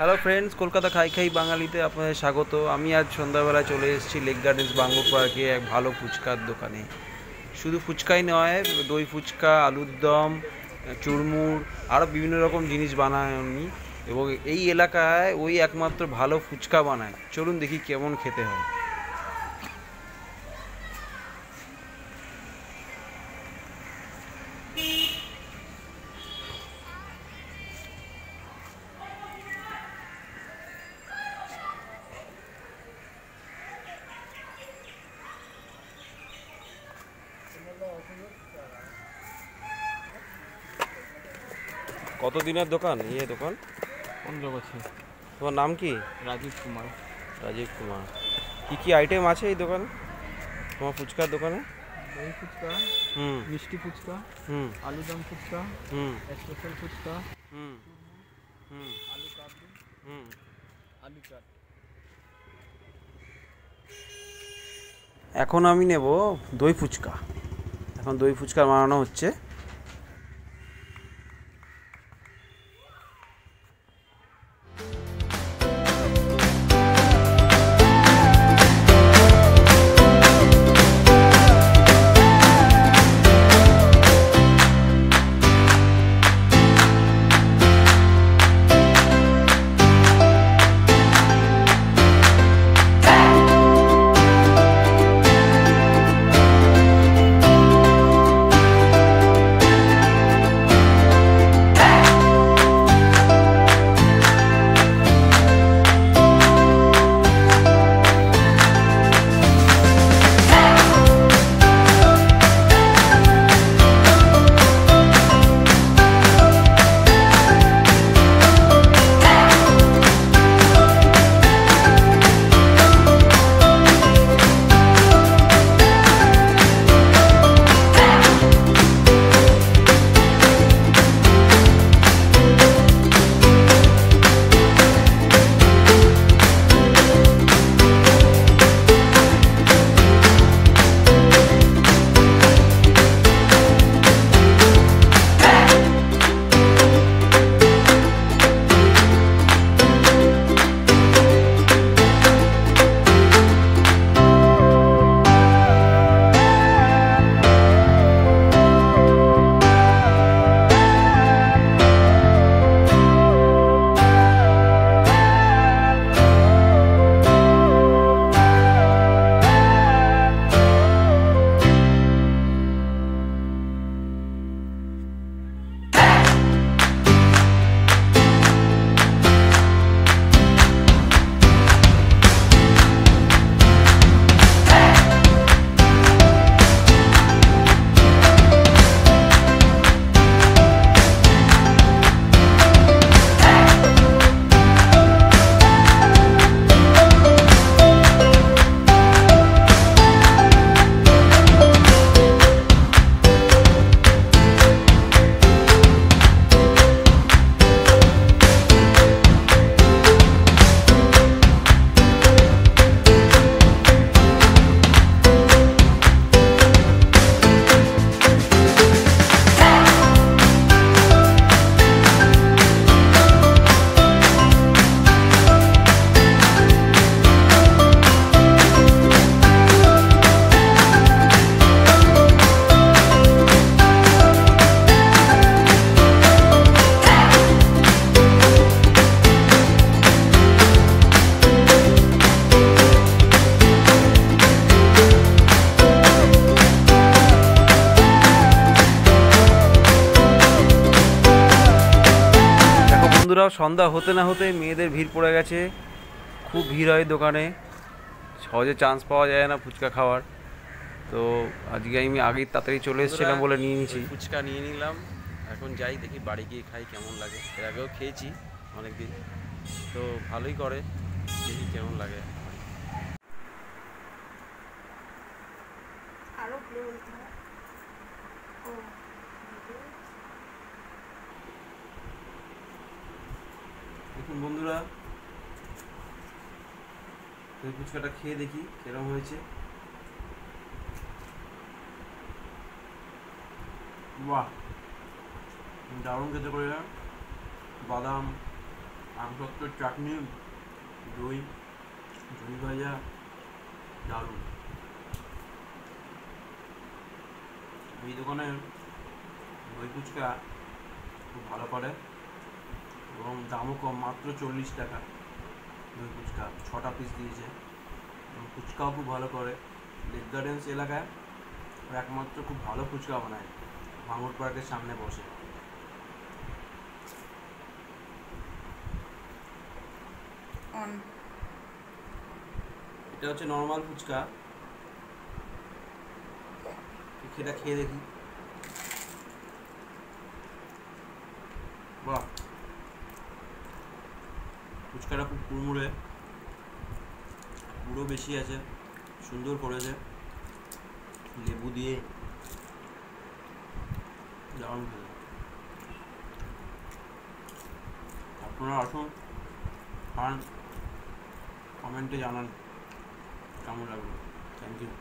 Hello friends, Kolkata খাই খাই বাঙালিতে আপনাদের স্বাগত। আমি আজ সন্ধ্যাবেলা চলে এসেছি লেক গার্ডেন্স বাঙ্গুর পার্কে এক ভালো ফুচকার দোকানে। শুধু ফুচকাই নয়, দই ফুচকা, আলুর দম, চুরমুর, আরও বিভিন্ন রকম জিনিস বানায় উনি। এবং এই এলাকায় ওই একমাত্র ভালো ফুচকা বানায়। চলুন দেখি কেমন খেতে হয়। কত দিনের দোকান? দোকান 15 বছর। তোমার নাম কি? রাজীব কুমার। রাজীব কুমার। কি আইটেম আছে এই দোকানে, তোমার ফুচকার দোকানে? দই ফুচকা, মিষ্টি ফুচকা, আলুদম ফুচকা, স্পেশাল ফুচকা, আলু কাবলি, আলু চাট। এখন আমি নেব দই ফুচকা। এখন দই ফুচকা বানানো হচ্ছে। বন্ধুরা, সন্ধ্যা হতে না হতে মেয়েদের ভিড় পড়ে গেছে। খুব ভিড় হয় দোকানে, সহজে চান্স পাওয়া যায় না ফুচকা খাওয়ার। তো আজকে আমি আগেই তাড়াতাড়ি চলে এসেছিলাম বলে নিয়ে নিয়েছি। ফুচকা নিয়ে নিলাম। এখন যাই, দেখি বাড়ি গিয়ে খাই কেমন লাগে। এর আগেও খেয়েছি অনেকদিন, তো ভালোই করে, দেখি কেমন লাগে। দেখুন বন্ধুরা, দই ফুচকাটা খেয়ে দেখি কেরম হয়েছে। বাহ, দারুণ খেতে করে। বাদাম, আমসত্ত্বর চাটনি, দই, দই ভাজা, দারুণ। এই দোকানের দই ফুচকা খুব ভালো করে এবং দামও কম, মাত্র 40 টাকা দই ফুচকা, 6টা পিস দিয়েছে এবং ফুচকাও খুব ভালো করে। লেক গার্ডেন্স এলাকায় একমাত্র খুব ভালো ফুচকা বানায়, ভাঙড় পার্কের সামনে বসে। এটা হচ্ছে নর্মাল ফুচকা, এটা খেয়ে দেখি। বাহ, ফুচকাটা খুব কুড়মুড়ে, পুরো বেশি আছে, সুন্দর করেছে, লেবু দিয়ে দারুণ খেতে। আপনারা আসুন, খান, কমেন্টে জানান কেমন লাগলো। Thank you.